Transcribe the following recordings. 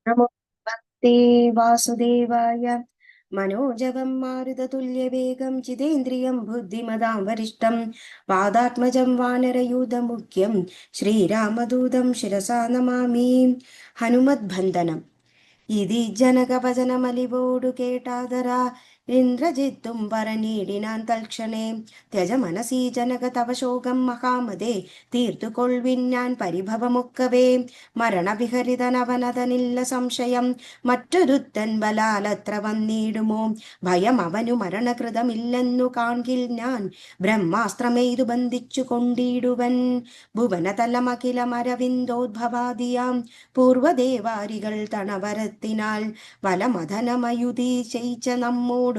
നമോ ഭക്തേ വാസുദേവായ. മനോജവം മാരുതതുല്യവേഗം ജിതേന്ദ്രിയം ബുദ്ധിമതാം വരിഷ്ടം വാതാത്മജം വാനരയൂഥമുഖ്യം ശ്രീരാമദൂതം ശിരസാ നമാമി. ഹനുമദ്ബന്ധനം. ഇതി ജനകവചനമലിവോടു കേട്ടാദര ഇന്ദ്രജിത്തും പറനീടിനാൻ തൽക്ഷണേ. ത്യജ മനസീ ജനക തവ ശോകം മഹാമതേ, തീർത്തുകൊള്ളിൻ ഞാൻ പരിഭവമൊക്കവേ. മരണവിഹരിതനവനതനില്ല സംശയം, മറ്റൊരുത്തൻ ബലാലത്ര വന്നിടുമോ. ഭയം അവനു മരണകൃതമില്ലെന്നു കാൺകിൽ ഞാൻ, ബ്രഹ്മാസ്ത്രമെയ്തു ബന്ധിച്ചു കൊണ്ടിടുവൻ. ഭുവനതലമഖിലമരവിന്ദോദ്ഭവാദിയാം പൂർവദേവാരികൾ തണവരത്തിനാൽ വലമഥനമയുതി ചെയ്ച്ച നമ്മോടൊരു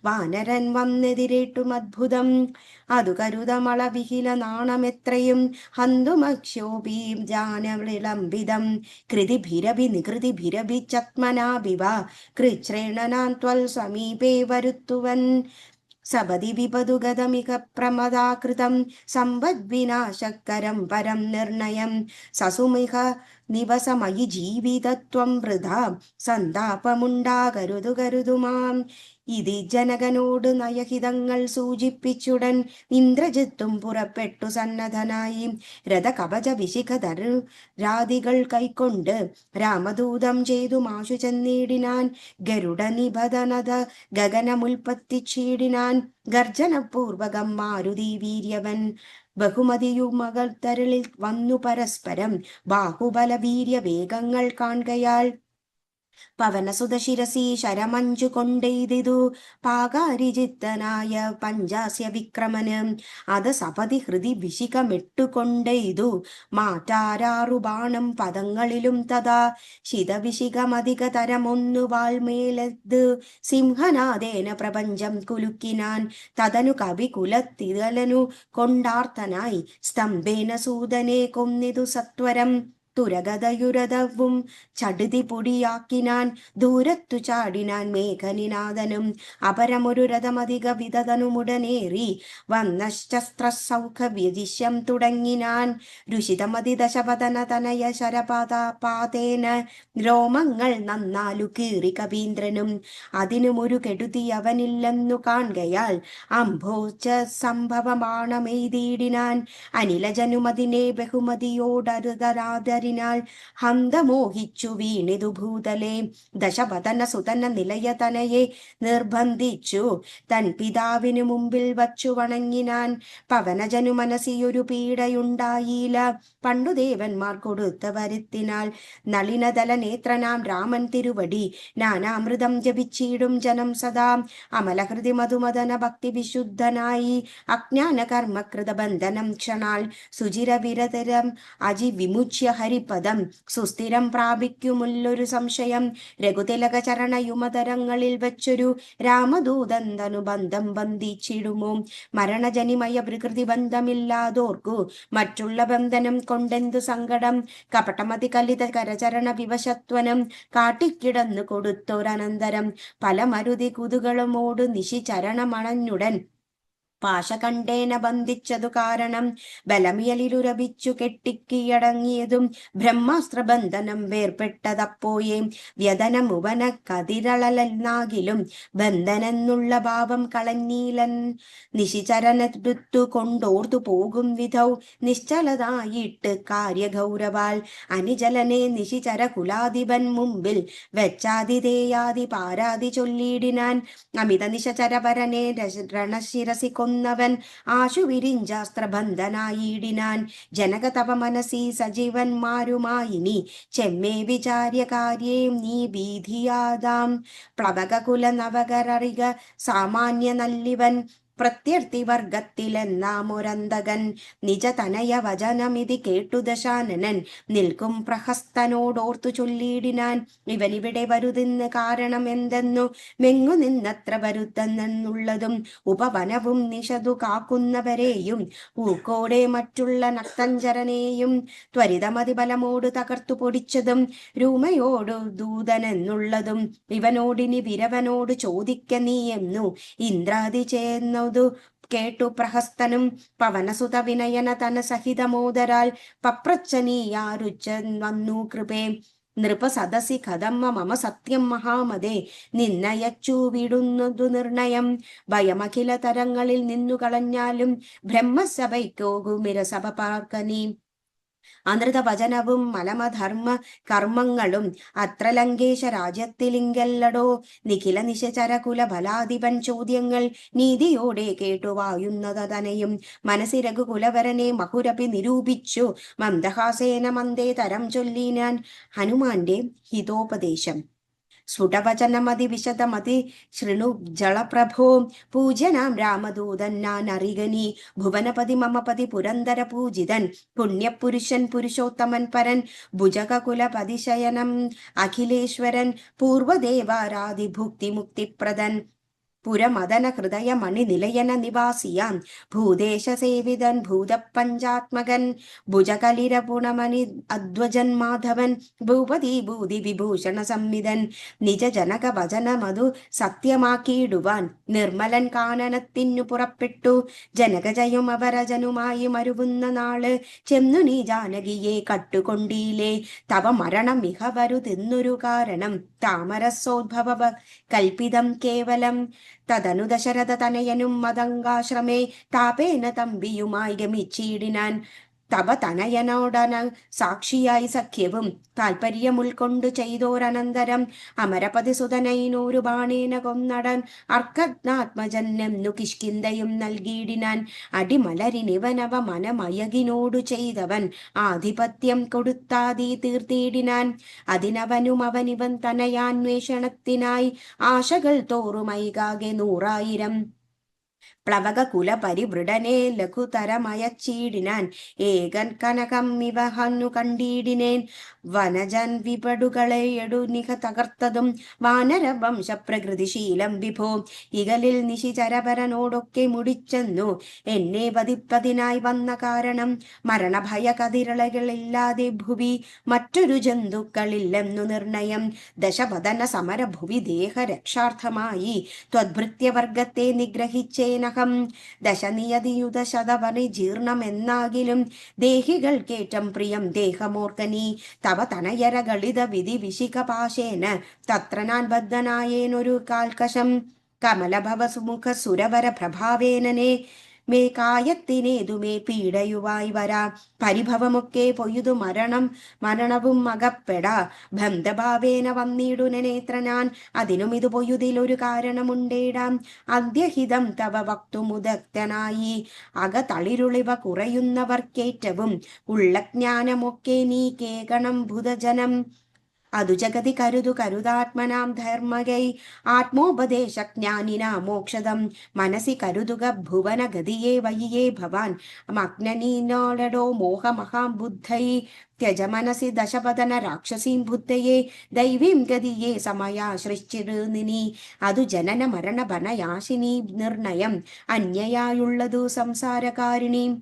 വാനരൻ വന്നെതിരേട്ടും അദ്ഭുതം. അതു കരുതമളവിഹില നാണമെത്രയും ഹന്തുമക്ഷോഭീ ജാനവിളംബിതം. കൃതിഭിരഭി നികൃതിഭിരഭി ചത്മനാഭിവ കൃച്ഛ്രേണനാൻ ത്വൽ സമീപേ വരുത്തുവൻ. സപതി വിപദുഗതമിക പ്രമദാകൃതം സമ്പദ്വിനാശകരം പരം നിർണയം. സസുമിഹ നിവസമയി ജീവിതത്വം വൃഥാ സന്താപമുണ്ടാകരുതു കരുതുമാം. ഇതി ജനകനോട് നയഹിതങ്ങൾ സൂചിപ്പിച്ചുടൻ ഇന്ദ്രജിത്തും പുറപ്പെട്ടു സന്നദ്ധനായി. രഥകവച വിശിഖധരു രാദികൾ കൈക്കൊണ്ട് രാമദൂതം ചെയ്തു മാശു ചെന്നിടിനാൻ. ഗരുഡ നിബദനത ഗഗനമുൽപ്പത്തിച്ചീടിനാൻ. ഗർജനപൂർവകം മാരുതി വീര്യവൻ ബഹുമതിയുമകൾ തരളിൽ വന്നു പരസ്പരം ബാഹുബല വീര്യ വേഗങ്ങൾ കാൺകയാൽ. പവനസുതശിരസി ശരമഞ്ചു കൊണ്ടെയ്തിതു പാകാരിജിത്തനായ പഞ്ചാസ്യ വിക്രമന്. അത് സപതി ഹൃദി വിശിഖമെട്ടുകൊണ്ടെയ്തു മാറ്റാറാറു ബാണം പദങ്ങളിലും തഥാ. ശിതവിശിഖമധിക തരമൊന്നു വാൾമേലത് സിംഹനാദേന പ്രപഞ്ചം കുലുക്കിനാൻ. തതനു കവി കുലത്തിതലനു കൊണ്ടാർത്തനായി സ്തംഭേന സൂതനെ കൊന്നിതു സത്വരം. തുരഗതയുരതവും ചടുതി പൊടിയാക്കിനാൻ. ദൂരത്തു ചാടിനാൻ മേഘനിനാദനും. അപരമൊരു രഥമധിക വിതതനുമുടനേറി വന്നശസ്ത്രസൗഖവ്യദിശ്യം തുടങ്ങിനാൻ. രുഷിതമതി ദശപതന തനയ ശരപാതേന രോമങ്ങൾ നന്നാലു കീറി കവീന്ദ്രനും. അതിനുമൊരു കെടുതി അവനില്ലെന്നു കാൺകയാൽ അംഭോജ സംഭവമാണമെയ്തിടിനാൻ. അനിലജനുമതിനെ ബഹുമതിയോടരുതരാദ ഹന്തമോഹിച്ചു വീണിതു ഭൂതലെ. ദശപതന സുതന നിലയതനയെ നിർബന്ധിച്ചു തൻ പിതാവിനു മുമ്പിൽ വച്ചു വണങ്ങിനാൻ. പവനജനു മനസ്സിയൊരു പീഡയുണ്ടായില്ല, പണ്ടു ദേവന്മാർ കൊടുത്ത വരുത്തിനാൽ. നളിനദല നേത്രനാം രാമൻ തിരുവടി നാനാമൃതം ജപിച്ചിടും ജനം സദാ. അമലഹൃതി മധുമദന ഭക്തി വിശുദ്ധനായി അജ്ഞാന കർമ്മകൃത ബന്ധനം ക്ഷണാൽ. സുചിര വിരതരം അജി വിമുച്യ ഹരിപദം സുസ്ഥിരം പ്രാപിക്കുമുള്ളൊരു സംശയം. രഘുതിലക ചരണയുമതരങ്ങളിൽ വെച്ചൊരു രാമദൂതന്തനുബന്ധം ബന്ധിച്ചിടുമോ. മരണജനിമയ പ്രകൃതി ബന്ധമില്ലാതോർക്കു മറ്റുള്ള ബന്ധനം കൊണ്ടെന്തു സങ്കടം. കപടമതി കലിത കരചരണ വിവശത്വനം കാട്ടിക്കിടന്നു കൊടുത്തൊരനന്തരം. പല മരുതി കുതുകളമോട് നിശി ചരണമണഞ്ഞുടൻ പാശകണ്ഠേന ബന്ധിച്ചതു കാരണം. ബലമിയലിലുരപിച്ചു കെട്ടിക്കീഴടങ്ങിയതും ബ്രഹ്മാസ്ത്രബന്ധനം വേർപെട്ടതപ്പോയേ. വ്യതനമുവന കതിരളലെന്നാകിലും ബന്ധനെന്നുള്ള ഭാവം കളഞ്ഞീലൻ. നിശിചരനെടുത്തു കൊണ്ടോർത്തു പോകും വിധൗ നിശ്ചലതായിട്ട് കാര്യഗൗരവാൽ. അനിജലനെ നിശിചര കുലാധിപൻ മുമ്പിൽ വെച്ചാതിഥേയാദി പാരാതി ചൊല്ലിയിടിനാൻ. അമിത നിശചരപരനെ രണശിരസി കൊന്നവൻ ആശു വിരിഞ്ചാസ്ത്രബന്ധനായിടിനാൻ. ജനക തവ മനസി സജീവന്മാരുമായിനി ചെമ്മേ വിചാര്യ കാര്യേ നീ ഭീതിയാതാം. പ്ലവകകുല നവകരറിക സാമാന്യ നല്ലിവൻ പ്രത്യർത്ഥി വർഗത്തിലെന്നാമൊരന്തകൻ. നിജതനയ വചനമിതി കേട്ടു ദശാനനൻ നിൽക്കും പ്രഹസ്തനോടോർത്തു ചൊല്ലിയിടിനാൻ. ഇവനിവിടെ വരുതിന്ന് കാരണം എന്തെന്നു മെങ്ങു നിന്നത്ര വരുത്തെന്നുള്ളതും. ഉപവനവും നിഷതു കാക്കുന്നവരെയും പൂക്കോടെ മറ്റുള്ള നക്തഞ്ചരനെയും ത്വരിതമതിബലമോട് തകർത്തു പൊടിച്ചതും രൂമയോടു ദൂതനെന്നുള്ളതും. ഇവനോടിനി വിരവനോട് ചോദിക്ക നീ എന്നു ഇന്ദ്രാദി ചേർന്നു കേട്ടു പ്രഹസ്തനും. പവനസുത വിനയന തന സഹിതമോദരാൽ പപ്രച്ഛനീയാരുച്ച വന്നു കൃപേ. നൃപസദസി കഥമ്മ മമ സത്യം മഹാമതേ നിന്നയച്ചു വിടുന്നതു നിർണയം ഭയമഖില തരങ്ങളിൽ നിന്നു കളഞ്ഞാലും ബ്രഹ്മസഭയ്ക്കോകുമിരസഭ പാർക്കനീ അനൃതവചനവും മലമധർമ്മ കർമ്മങ്ങളും അത്ര ലങ്കേശ രാജ്യത്തിലിങ്കല്ലടോ നിഖില നിശചരകുല ബലാധിപൻ ചോദ്യങ്ങൾ നീതിയോടെ കേട്ടുവായുന്നതനയും മനസ്സി രഘുകുലവരനെ മഹുരപി നിരൂപിച്ചു മന്ദഹാസേന മന്ദേ തരം ചൊല്ലിനാൻ ഹനുമാന്റെ ഹിതോപദേശം സ്ഫുടവചനമതി വിശദമതി ശൃണു ജളപ്രഭോ പൂജ്യനാം രാമദൂതൻ ഞാൻ അറികനി ഭുവനപതി മമപതി പുരന്തര പൂജിതൻ പുണ്യപുരുഷൻ പുരുഷോത്തമൻ പരൻ ഭുജകുലപതിശയനം അഖിലേശ്വരൻ പൂർവദേവാരാധി ഭുക്തി മുക്തിപ്രദൻ പുരമദന ഹൃദയ മണിനിലയന നിവാസിയാം ഭൂദേശ സേവിതൻ ഭൂതപഞ്ചാത്മകൻ ഭുജകലിര പുണമണി അധ്വജൻ മാധവൻ ഭൂപതി ഭൂതി വിഭൂഷണ സംവിധൻ നിജ ജനക വചന മധു സത്യമാക്കിയിടുവാൻ നിർമ്മലൻ കാനനത്തിനു പുറപ്പെട്ടു ജനകജയും അവരജനുമായി മരുവുന്ന നാള് ചെന്നു നീ ജാനകിയെ കട്ടുകൊണ്ടീലേ തവ മരണം മിഹ വരുതെന്നൊരു കാരണം താമരസോദ്ഭവ കൽപ്പിതം കേവലം തദനു ദശരഥ തനയനും മതങ്കാശ്രമേ താപേന തമ്പിയുമായി ഗമിച്ചിടിനാൻ തവ തനയനോടന സാക്ഷിയായി സഖ്യവും താൽപര്യം ഉൾക്കൊണ്ടു ചെയ്തോരനന്തരം അമരപതി സുതനൈനൂരു ബാണേന കൊന്നടൻ അർക്കജ്ഞാത്മജന്യു കിഷ്കിന്തയും നൽകിയിടിനാൻ അടിമലരിനിവനവ മനമയകിനോടു ചെയ്തവൻ ആധിപത്യം കൊടുത്താതി തീർത്തിയിടിനാൻ അതിനവനും അവനിവൻ തനയാന്വേഷണത്തിനായി ആശകൾ തോറുമൈകാകെ 100,000 പ്ലവക കുല പരിവൃടനെ ലഘുതരമയച്ചീടിനാൻ ഏകൻ കനകം ഇവ ഹന്നു കണ്ടീടിനേൻ വനജൻ വിപടുകളെ എടുനിക തകർത്തതും വാനര വംശ പ്രകൃതിശീലം വിഭോ ഇകലിൽ നിശിചരപരനോടൊക്കെ മുടിച്ചെന്നു എന്നെ വധിപ്പതിനായി വന്ന കാരണം മരണഭയ കതിരളകളില്ലാതെ ഭുവി മറ്റൊരു ജന്തുക്കളില്ലെന്നു നിർണയം ദശവദന സമരഭുവി ദേഹരക്ഷാർത്ഥമായി ത്വദ്ഭൃത്യവർഗത്തെ നിഗ്രഹിച്ചേന ദശനിയതിയുത ശതവനി ജീർണമെന്നാകിലും ദേഹികൾ കേറ്റം പ്രിയം ദേഹമോർക്കനീ തവ തനയര ഗളിത വിധി വിശിഖപാശേന തത്ര ഞാൻ ബദ്ധനായേനൊരു കാൽക്കശം കമലഭവ സുമുഖ സുരവര പ്രഭാവേനനെ മേ കായത്തിനേതുമേ പീഡയുവായി വരാ പരിഭവമൊക്കെ പൊയ്തു മരണവും അകപ്പെടാ ബന്ധഭാവേന വന്നിടുനേത്ര ഞാൻ അതിനും ഇത് പൊയ്യുതിലൊരു കാരണമുണ്ടേടാം അദ്യഹിതം തവ വക്തുമുദക്തനായി അകതളിരുളിവ കുറയുന്നവർക്കേറ്റവും ഉള്ള ജ്ഞാനമൊക്കെ നീ കേകണം ഭുതജനം അതു ജഗതി കരുതാത്മനാം ധർമ്മകൈ ആത്മോപദേശജ്ഞാനിനാ മോക്ഷദം മനസി കരുതുക ഭുവനഗതിയെ വയ്യേ ഭവാൻ മഗ്നനീനോടോ മോഹമഹാം ബുദ്ധൈ ത്യജ മനസി ദശപതന രാക്ഷസീം ബുദ്ധയെ ദൈവീം ഗതിയെ സമയാശ്രയിച്ചിരുന്നിനി അതു ജനന മരണ ഭനയാശിനി നിർണയം അന്യയായുള്ളതു സംസാരകാരിണി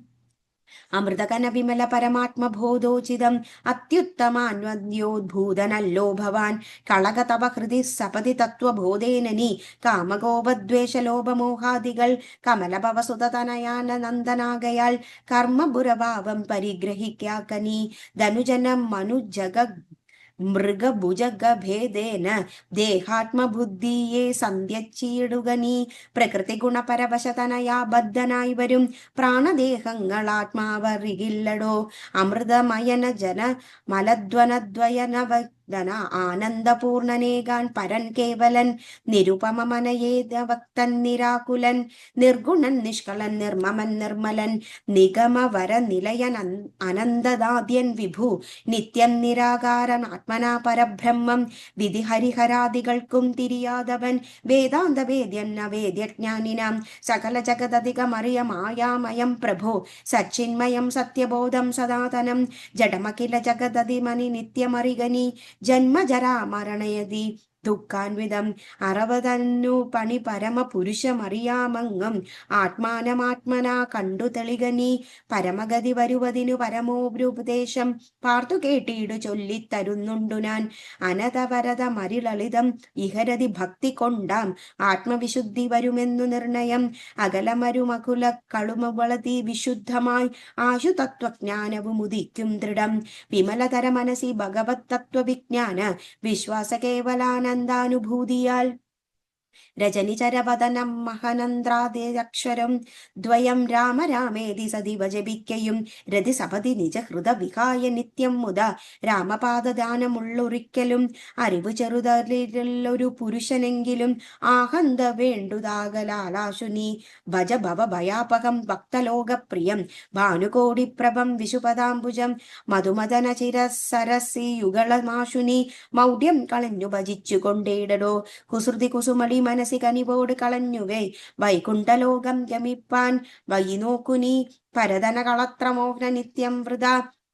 അമൃതകന വിമല പരമാത്മബോധോചിതം അത്യുത്തമാന്വദ്യോദ്ഭൂതനല്ലോ ഭവാൻ കളക തവ ഹൃദി സപതി തത്വബോധേനനി കാമകോപദ്വേഷലോഭമോഹാദികൾ കമലഭവസുതനയാനന്ദനാകയാൽ കർമ്മപുരഭാവം പരിഗ്രഹിക്കാക്കനി ധനുജനം മനുജഗ മൃഗഭുജഗഭേദേന ദേഹാത്മബുദ്ധിയെ സന്ധ്യച്ചിടുക നീ പ്രകൃതി ഗുണപരവശതനയാ ബദ്ധനായി വരും പ്രാണദേഹങ്ങളാത്മാവറികില്ലടോ അമൃതമയന ജന മലധ്വനദ്വയനവ ആനന്ദപൂർണനേകാൻ പരൻ കേവലൻ നിരുപമനയേതവക്തൻ നിരാകുലൻ നിർഗുണൻ നിഷ്കളൻ നിർമ്മമൻ നിർമ്മലൻ നിഗമവര നിലയൻ അനന്തദാദ്യൻ വിഭു നിത്യം നിരാകാരൻ ആത്മനാ പരബ്രഹ്മം വിധി ഹരിഹരാദികൾക്കും തിരിയാതവൻ വേദാന്ത വേദ്യൻ അവേദ്യജ്ഞാനിനാം സകല ജഗദധികമറിയ മായാമയം പ്രഭോ സച്ചിന്മയം സത്യബോധം സദാതനം ജഡമഖില ജഗദധിമനി നിത്യമറികനി ജന്മജരാ മരണയതി ദുഃഖാൻവിതം അറവതന്നു പണി പരമപുരുഷമറിയാമങ്ങും ആത്മാനമാത്മനാ കണ്ടു തെളികനീ പരമഗതി വരുവതിനു പരമോപദേശം പാർത്തു കേട്ടിടു ചൊല്ലിത്തരുന്നുണ്ടു ഞാൻ അനതവരത മരിലളിതം ഇഹരതി ഭക്തി കൊണ്ടാം ആത്മവിശുദ്ധി വരുമെന്നു നിർണയം അകലമരുമകുല കളുമവളതി വിശുദ്ധമായി ആശു തത്വജ്ഞാനവും ഉദിക്കും ദൃഢം വിമലതര മനസി ഭഗവത് തത്വവിജ്ഞാന വിശ്വാസ കേവലാനന്ദാനുഭൂതിയാൽ രജനിചരവദനം മഹനന്ദ്രാദേയക്ഷരം ദ്വയം രാമ രാമേതി സതിവ ജപിക്കയും രതി സപതി നിജ ഹൃദ വിഹായ നിത്യം മുത രാമപാദദാനമുള്ളൊരിക്കലും അറിവ് ചെറുതരിലൊരു പുരുഷനെങ്കിലും ആഹന്ത വേണ്ടുതാകലാലാശുനി ഭജ ഭവ ഭയാപകം ഭക്തലോകപ്രിയം ഭാനുകോടിപ്രഭം വിശുപദാംബുജം മധുമദന ചിരസരസി യുഗളമാശുനി മൗഢ്യം കളഞ്ഞു ഭജിച്ചു കൊണ്ടേടടോ കുസൃതി കുസുമളി മനസ്സി കനിവോട് കളഞ്ഞുവേ വൈകുണ്ഠലോകം ഗമിപ്പാൻ വഴി നോക്കുനി പരതന കളത്രമോഹന നിത്യം വൃത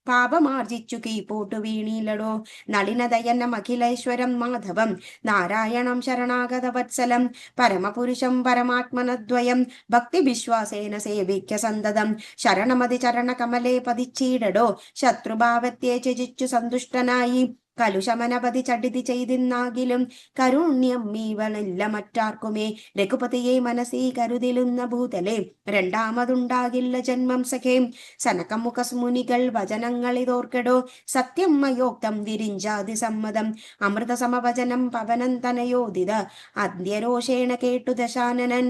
പാപമാർജിച്ചു കീപ്പോട്ടു വീണീലടോ നളിനദയനം അഖിലേശ്വരം മാധവം നാരായണം ശരണാഗത വത്സലം പരമപുരുഷം പരമാത്മനദ്വയം ഭക്തി വിശ്വാസേന സേവിക്ക സന്തതം ശരണമതി ചരണ കമലേ പതിച്ചീടടോ ശത്രുഭാവത്തെ ത്യജിച്ചു സന്തുഷ്ടനായി കലുഷമനപതി ചടിതി ചെയ്തിന്നാകിലും കരുണ്യം മീവളില്ല മറ്റാർക്കുമേ രഘുപതിയെ മനസ്സി കരുതിലുന്ന ഭൂതലെ രണ്ടാമതുണ്ടാകില്ല ജന്മം സഖേ സനകമുഖസ്മുനികൾ വചനങ്ങളിതോർക്കെടോ സത്യം മയോക്തം വിരിഞ്ചാതി സമ്മതം അമൃത സമവചനം പവനം തനയോദിത അന്ത്യരോഷേണ കേട്ടു ദശാനനൻ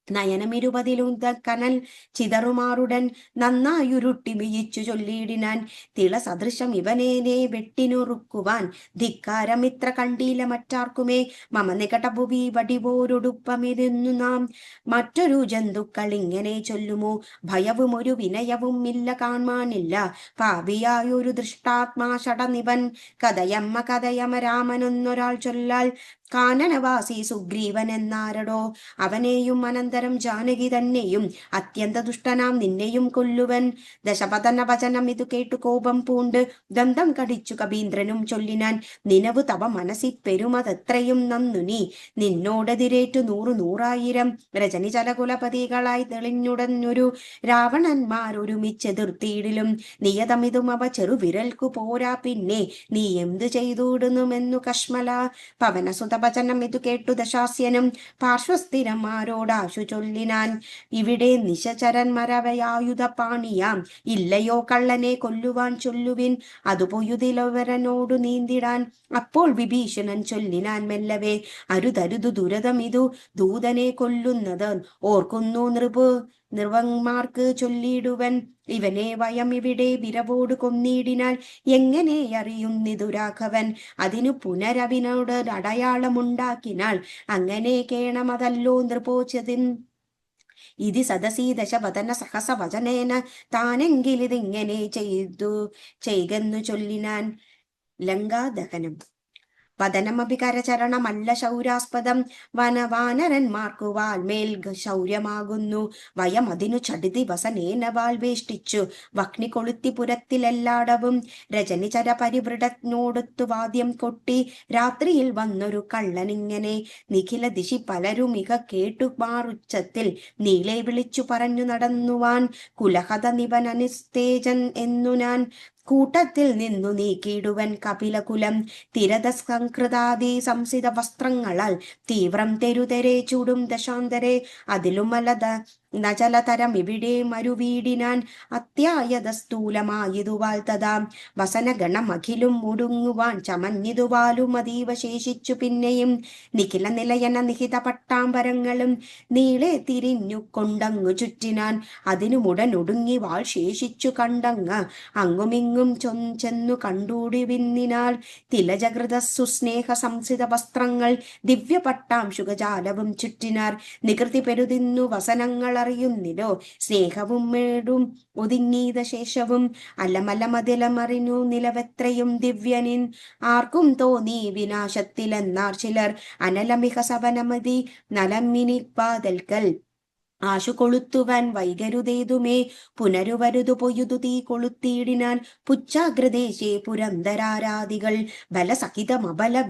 നയനമിരുപതിലുന്ത കനൽ ചിതറുമാറുടൻ നന്നായുരുട്ടി മിയിച്ചു ചൊല്ലിയിടിനാൻ തിള സദൃശം ഇവനേനെ വെട്ടിനുറുക്കുവാൻ ധിക്കാരമിത്ര കണ്ടീല മറ്റാർക്കുമേ മമ നികടഭുവി വടിവോരൊടുപ്പമിരുന്നു നാം മറ്റൊരു ജന്തുക്കൾ ഇങ്ങനെ ചൊല്ലുമോ ഭയവും ഒരു വിനയവും ഇല്ല കാൺമാനില്ല പാപിയായൊരു ദൃഷ്ടാത്മാ ഷടനിവൻ കഥയമ്മ കഥയമ രാമനൊന്നൊരാൾ ചൊല്ലാൽ കാനനവാസി സുഗ്രീവൻ എന്നാരടോ അവനെയും അനന്തരം ജാനകി തന്നെയും അത്യന്ത ദുഷ്ടനാം നിന്നെയും കൊല്ലുവൻ ദശപതന വചനം ഇതു കേട്ടു കോപം പൂണ്ട് ദന്തം കടിച്ചു കബീന്ദ്രനും ചൊല്ലിനാൻ നിനവു തവ മനസ്സി പെരുമതെത്രയും നന്നു നീ നിന്നോടെതിരേറ്റു നൂറായിരം രജനി ചലകുലപതികളായി തെളിഞ്ഞുടഞ്ഞൊരു രാവണന്മാരൊരുമിച്ചെതിർത്തിയിടിലും നിയതമിതും അവ ചെറുവിരൽക്കു പോരാ പിന്നെ നീ എന്തു ചെയ്തൂടുന്നുമെന്നു കശ്മല പവനസുത വചനം ഇതു കേട്ടു ദശാസ്യനും പാർശ്വസ്ഥിരന്മാരോടാശു ചൊല്ലിനാൻ ഇവിടെ നിശചരന്മരവയായുധ പാണിയാം ഇല്ലയോ കള്ളനെ കൊല്ലുവാൻ ചൊല്ലുവിൻ അതു പൊയുതിലവരനോടു നീന്തിടാൻ അപ്പോൾ വിഭീഷണൻ ചൊല്ലിനാൻ മെല്ലവേ അരുതരുതു ദുരതമിതു ദൂതനെ കൊല്ലുന്നത് ഓർക്കുന്നു നിർവന്മാർക്ക് ചൊല്ലിടുവൻ ഇവനെ വയം ഇവിടെ വിരവോട് കൊന്നിടിനാൽ എങ്ങനെ അറിയുന്നിതു രാഘവൻ അതിനു പുനരവിനോട് അടയാളമുണ്ടാക്കിനാൽ അങ്ങനെ കേണമതല്ലോ നൃപോച്ചതിൻ ഇതി സദസീ ദശവദന സഹസവചനേന താനെങ്കിലിതിങ്ങനെ ചെയ്തെന്നു ചൊല്ലിനാൻ ലങ്കാദഹനം വദനമഭികരചരണമല്ല ശൗരാസ്പദം വാനരന്മാർക്കു വാൽമേൽ ശൗര്യമാകുന്നു വയം അതിനു ചടിതി വസനേന വാൽവേഷ്ടിച്ചു വക്നി കൊളുത്തി പുരത്തിലെല്ലാടവും രജനിചര പരിവൃടനോടൊത്തു വാദ്യം കൊട്ടി രാത്രിയിൽ വന്നൊരു കള്ളനിങ്ങനെ നിഖില ദിശി പലരുമിക കേട്ടുമാറുച്ചത്തിൽ നീളെ വിളിച്ചു പറഞ്ഞു നടന്നുവാൻ കുലഹത നിവനനിസ്തേജൻ എന്നു ഞാൻ കൂട്ടത്തിൽ നിന്നു നീക്കിയിടുവൻ കപിലകുലം തിരത സംകൃതാദി സംസിത വസ്ത്രങ്ങളാൽ തീവ്രം തെരുതെരെ ചൂടും ദശാന്തരെ അതിലുമലത നജലതരം ഇവിടെ മരുവീടിനാൻ അത്യായത സ്ഥൂലമായതുവാൽ തഥാ വസനഗണമഖിലും മുടുങ്ങുവാൻ ചമഞ്ഞിതുവാലും അതീവ ശേഷിച്ചു പിന്നെയും നിഖില നിലയന നിഹിത പട്ടാമ്പരങ്ങളും നീളെ തിരിഞ്ഞു കൊണ്ടങ്ങു ചുറ്റിനാൻ അതിനുമുടനൊടുങ്ങി വാൾ ശേഷിച്ചു കണ്ടങ്ങ് അങ്ങുമിങ്ങും ചെന്നു കണ്ടൂടി വിന്നിനാൽ തിലജകൃത സുസ്നേഹ സംസിത വസ്ത്രങ്ങൾ ദിവ്യ പട്ടാംശുകജാലവും ചുറ്റിനാർ നികൃതി പെരുതിന്നു വസനങ്ങൾ അറിയുന്നില്ലോ സ്നേഹവും മേടും ഒതുങ്ങീത ശേഷവും അലമലമതിലമറിഞ്ഞു നിലവെത്രയും ദിവ്യനിൻ ആർക്കും തോന്നി വിനാശത്തിലെന്നാർ ചിലർ അനലമിക സവനമതി നലമിനിപ്പാതൽക്കൽ ആശു കൊളുത്തുവാൻ വൈകരുതേതുമേ പുനരുവരുതു പൊയ്യുതു തീ കൊളുത്തിയിടിനാൻ പുച്ഛാഗ്രദേശേ പുരന്തരാരാദികൾ ബലസഹിതമബല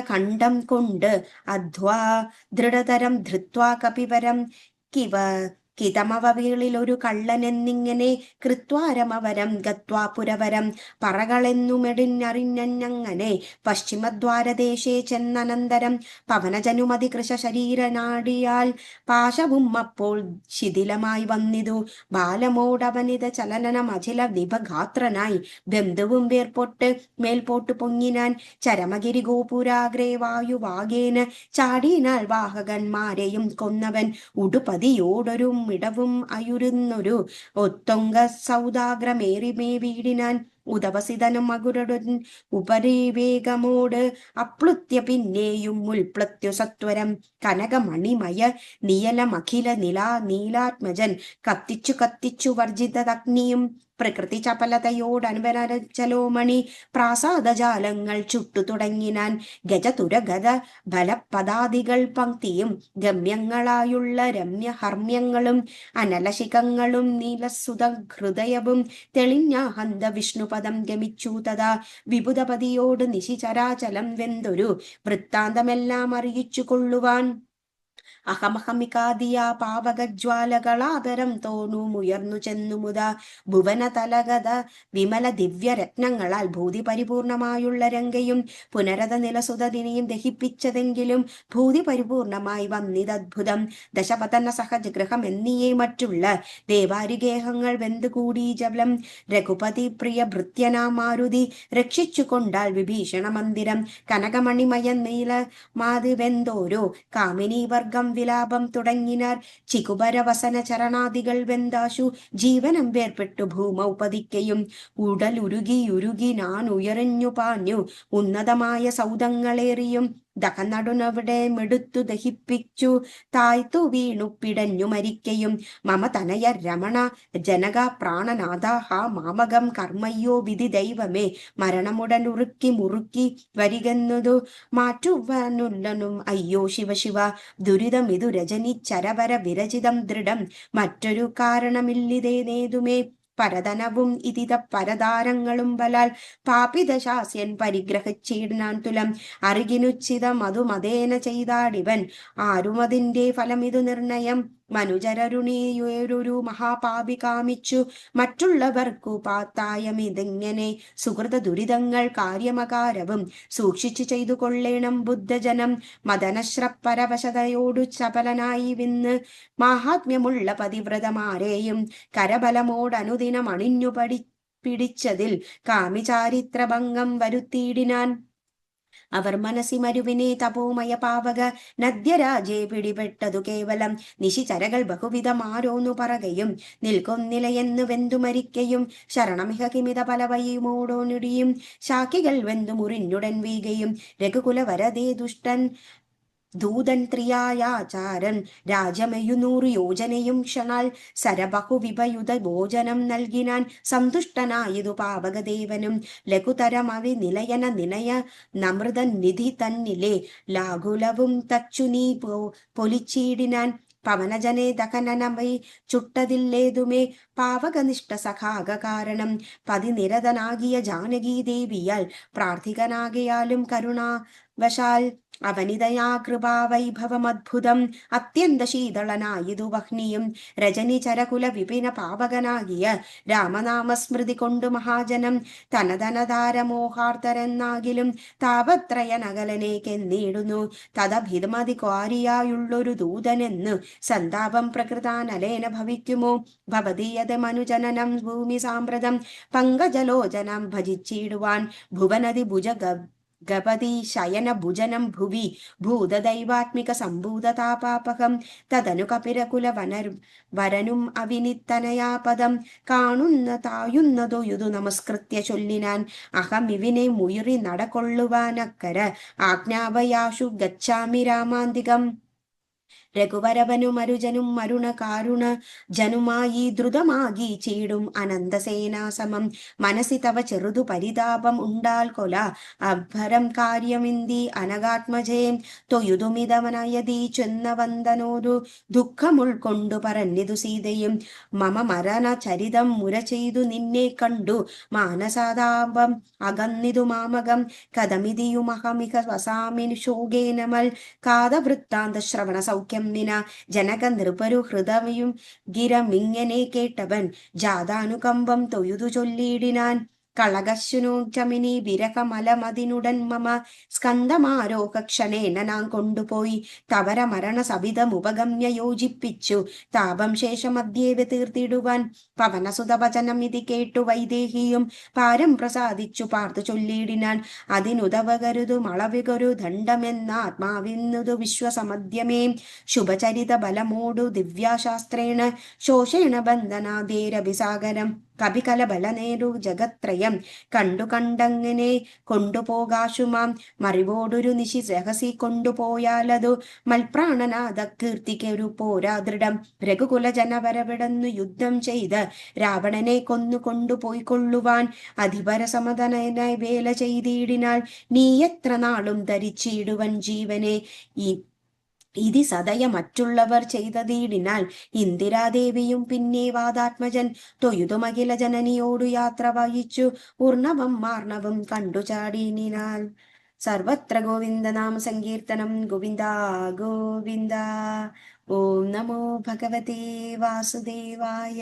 ഖണ്ഡം കൊണ്ട് അധ്വാ ദൃഢതരം ധൃത്വാ കപിവരം കിവ കിതമവീളിൽ ഒരു കള്ളനെന്നിങ്ങനെ കൃത്വാരമവരം ഗത്വാ പുരവരം പറകളെന്നുമെടിഞ്ഞറിഞ്ഞങ്ങനെ പശ്ചിമദ്വാരദേശേ ചെന്നനന്തരം പവനജനുമതി കൃശ ശരീരനാടിയാൽ പാശവും അപ്പോൾ ശിഥിലമായി വന്നിതു ബാലമോടവനിത ചലനമചില നിഭഗാത്രനായി ബന്ധുവും വേർപൊട്ട് മേൽപോട്ടു പൊങ്ങിനാൻ ചരമഗിരി ഗോപുരാഗ്രേ വായുവാകേന ചാടിനാൽ വാഹകന്മാരെയും കൊന്നവൻ ഉടുപതിയോടൊരു ഇടവും അയുരുന്നൊരു ഒത്തൊങ്ക സൗദാഗ്രമേറിമേ വീടിനാൻ ഉദവസിതനും അകുരടുൻ ഉപരിവേഗമോട് അപ്ലുത്യ പിന്നെയും ഉൾപ്ലത്യ സത്വരം കനകമണിമയ നിയലമഖില നീലാത്മജൻ കത്തിച്ചു കത്തിച്ചു വർജിതഗ്നിയും പ്രകൃതി ചപലതയോടനുവനചലോമണി പ്രാസാദജാലങ്ങൾ ചുട്ടു തുടങ്ങിനാൻ ഗജതുരഗത ബലപദാദികൾ പങ്ക്തിയും ഗമ്യങ്ങളായുള്ള രമ്യഹർമ്യങ്ങളും അനലശിഖങ്ങളും നീലസുത ഹൃദയവും തെളിഞ്ഞ ഹന്ത വിഷ്ണുപദം ഗമിച്ചു തഥാ വിബുധപതിയോട് നിശിചരാചലം വെന്തൊരു വൃത്താന്തമെല്ലാം അറിയിച്ചു കൊള്ളുവാൻ അഹമഹമികാദിയ പാവകജ്വാലകളാപരം തോന്നുമുയർന്നു ചെന്നുമുത ഭുവന തലഗത വിമല ദിവ്യരത്നങ്ങളാൽ ഭൂതി പരിപൂർണമായുള്ള രംഗയും പുനരത നിലസുതതിനെയും ദഹിപ്പിച്ചതെങ്കിലും ഭൂതി പരിപൂർണമായി വന്നിതദ്ഭുതം ദശപതന സഹജ ഗൃഹം എന്നിയേ മറ്റുള്ള ദേവാരിഗേഹങ്ങൾ വെന്തുകൂടി ജലം രഘുപതി പ്രിയ ഭൃത്യനാ മാരുതി രക്ഷിച്ചു കൊണ്ടാൽ വിഭീഷണ മന്ദിരം കനകമണിമയ നീല മാതി വെന്തോരോ കാമിനി വർഗം വിലാപം തുടങ്ങിനാർ ചികുബരവസന ചരണാദികൾ വെന്താശു ജീവനം വേർപെട്ടു ഭൂമൗ പതിക്കയും ഉടലുരുകി ഞാൻ ഉയരഞ്ഞു പാഞ്ഞു ഉന്നതമായ സൗധങ്ങളേറിയും ദഹനടുനവിടെ മെടുത്തു ദഹിപ്പിച്ചു തായ്ത്തു വീണു പിടഞ്ഞു മരിക്കയും മമ തനയ രമണ ജനക പ്രാണനാഥ ഹാ മാമകം കർമ്മയ്യോ വിധി ദൈവമേ മരണമുടൻ ഉറുക്കി മുറുക്കി വരികെന്നതു മാറ്റുവാനുള്ളനും അയ്യോ ശിവ ദുരിതമിതു രജനി ചരവര വിരചിതം ദൃഢം മറ്റൊരു കാരണമില്ലിതേ നേതുമേ പരതനവും ഇതിത പരതാരങ്ങളും ബലാൽ പാപിതശാസ്യൻ പരിഗ്രഹിച്ചിടാൻ തുലം അറികിനുച്ചിതം അതു മതേന ചെയ്താടിവൻ ആരുമതിന്റെ ഫലമിതു നിർണയം മനുജരരുണിയൊരു മഹാപാപി കാമിച്ചു മറ്റുള്ളവർക്കു പാത്തായമിതെങ്ങനെ സുഹൃത ദുരിതങ്ങൾ കാര്യമകാരവും സൂക്ഷിച്ചു ചെയ്തു കൊള്ളേണം ബുദ്ധജനം മദനശ്രപ്പരവശതയോടു ചപലനായി വിന്ന് മാഹാത്മ്യമുള്ള പതിവ്രതമാരെയും കരബലമോടനുദിനം അണിഞ്ഞു പിടിച്ചതിൽ കാമിചാരിത്രഭംഗം വരുത്തിയിടിനാൻ അവർ മനസ്സിമരുവിനെ തപോമയ പാവക നദ്യരാജെ പിടിപെട്ടതു കേവലം നിശിചരകൾ ബഹുവിധമാരോന്നു പറകയും നിൽക്കൊന്നിലയെന്നു വെന്തു മരിക്കയും ശരണമിഹ കിമിത പലവയുമോടോനിടിയും ശാഖികൾ വെന്തു മുറിഞ്ഞുടൻ വീകയും രഘുകുലവരതേ ദുഷ്ടൻ ദൂതൻ ത്രിയായാചാരൻ രാജമയുനൂറു യോജനയും ക്ഷണാൽ സരബഹുവിഭയുത ഭോജനം നൽകിനാൻ സന്തുഷ്ടനായതു പാവകദേവനും ലഘുതരമവി നിലയ നമൃത നിധി തന്നിലെ ലാഘുലവും തച്ചു നീ പൊലിച്ചീടിനാൻ പവനജനെ ദഹനനമൈ ചുട്ടതില്ലേതുമേ പാവകനിഷ്ഠ സഖാക കാരണം പതിനിരതനാകിയ ജാനകീദേവിയാൽ പ്രാർത്ഥികനാകയാലും കരുണാവശാൽ അവനിതയാ കൃപാവൈഭവമദ്ഭുതം അത്യന്ത ശീതളനായിതു വഹ്നിയും രജനി ചരകുല വിപിന പാവകനാകിയ രാമനാമസ്മൃതി കൊണ്ടു മഹാജനം തനതനതാരമോഹാർത്തരെന്നാകിലും താപത്രയനകലനേക്കെന്നീടുന്നു തദഭിതമതി ക്വാരിയായുള്ളൊരു ദൂതനെന്നു സന്താപം പ്രകൃതാനലേന ഭവിക്കുമോ ഭവതീയത മനുജനനം ഭൂമി സാമ്പ്രതം പങ്കജലോചനം ഭജിച്ചിടുവാൻ ഭുവനതി ഭുജ ഗപതി ശയന ഭുജനം ഭുവി ഭൂതദൈവാത്മിക സംഭൂതതാപാപകം തദനു കപിരകുല വരനും അവിനിത്തനയാപദം തായുന്നതൊയുതു നമസ്കൃത്യ ചൊല്ലിനാൻ അഹമിവിനെ മുയറി നടകൊള്ളുവാനക്കര ആജ്ഞാവയാശു ഗച്ഛാമി രാമാന്തികം രഘുവരവനും അരുജനും അരുണ കാരുണ ജനുമായി ദ്രുതമാകി ചീടും അനന്തസേനാസമം മനസ്സി തവ ചെറുതു പരിതാപം ഉണ്ടാൽ കൊല അഭരം കാര്യമിന്തി അനകാത്മജയം തൊയുതുമിതവനയതി ചെന്ന വന്ദനോരു ദുഃഖം ഉൾക്കൊണ്ടു പറഞ്ഞിതു സീതയും മമ മരണ ചരിതം മുര ചെയ്തു നിന്നെ കണ്ടു മാനസാതാപം അകന്നിതു മാമകം കഥമിതിയുമഹമിക വസാമിനി ശോകേനമൽ കാതവൃത്താന്ത ശ്രവണ സൗഖ്യം നിന ജനക നൃപരു ഹൃദയയും ഗിരമിങ്ങനെ കേട്ടവൻ ജാതാനുകമ്പം തൊഴുതു ചൊല്ലിയിടിനാൻ കളകശുനോചമിനി വിരഹമലമതിനുടൻ മമ സ്കന്ധമാരോഹ ക്ഷണേന നാം കൊണ്ടുപോയി തവര മരണ സവിധമുപഗമ്യ യോജിപ്പിച്ചു താപം ശേഷമധ്യേവ തീർത്തിടുവാൻ പവനസുതവചനം ഇതി കേട്ടു വൈദേഹിയും പാരം പ്രസാദിച്ചു പാർത്തു ചൊല്ലിയിടിനാൻ അതിനുതവകരുതു മളവികൊരു ദണ്ഡമെന്ന ആത്മാവിന്നുതു വിശ്വസമധ്യമേ ശുഭചരിത ബലമോടു ദിവ്യാശാസ്ത്രേണ ശോഷേണ ബന്ധനാദേരഭിസാഗരം കപികല ബലനേരു ജഗത്രയം കണ്ടു കണ്ടങ്ങനെ കൊണ്ടുപോകാശുമാം മറിവോടൊരു നിശി രഹസി കൊണ്ടുപോയാലതു മൽപ്രാണനാഥ കീർത്തിക്കൊരു പോരാ ദൃഢം രഘുകുല ജനവരവിടന്നു യുദ്ധം ചെയ്ത് രാവണനെ കൊന്നു കൊണ്ടുപോയിക്കൊള്ളുവാൻ അധിപര സമതനായി വേല ചെയ്തിടിനാൽ നീ എത്ര നാളും ധരിച്ചിടുവൻ ജീവനെ ഇതി സദയ മറ്റുള്ളവർ ചെയ്തതീടിനാൽ ഇന്ദിരാദേവിയും പിന്നെ വാദാത്മജൻ തൊയുതുമഖില ജനനിയോടു യാത്ര വഹിച്ചു ഉർണവം മാർണവും കണ്ടു ചാടിനിനാൽ സർവത്ര ഗോവിന്ദനാമ സങ്കീർത്തനം ഗോവിന്ദ ഗോവിന്ദ. ഓം നമോ ഭഗവതേ വാസുദേവായ.